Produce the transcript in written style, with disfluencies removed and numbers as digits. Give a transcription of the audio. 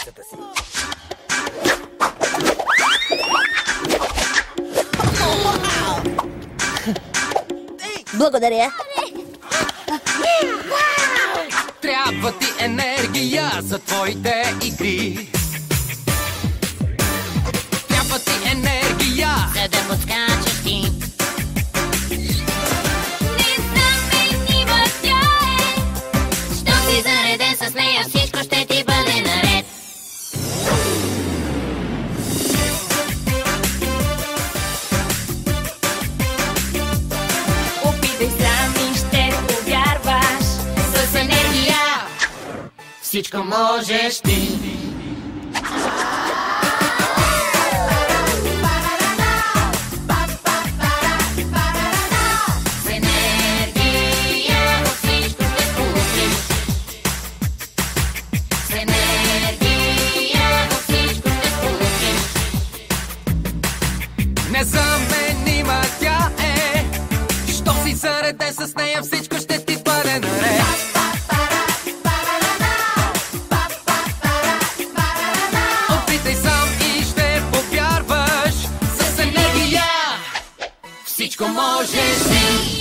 седмицата си. Благодаря. Трябва ти енергия за твоите игри. Трябва ти енергия, за да подскачаш ти. Незаменима тя е. Щом си зареден с нея, всичко ще ти бъде наред. Опитай сам и ще повярваш. С енергия всичко можеш ти. незаменима тя е. Щом си зареден с нея, всичко ще ти бъде наред. Опитай сам и ще повярваш. С енергия всичко можеш ти.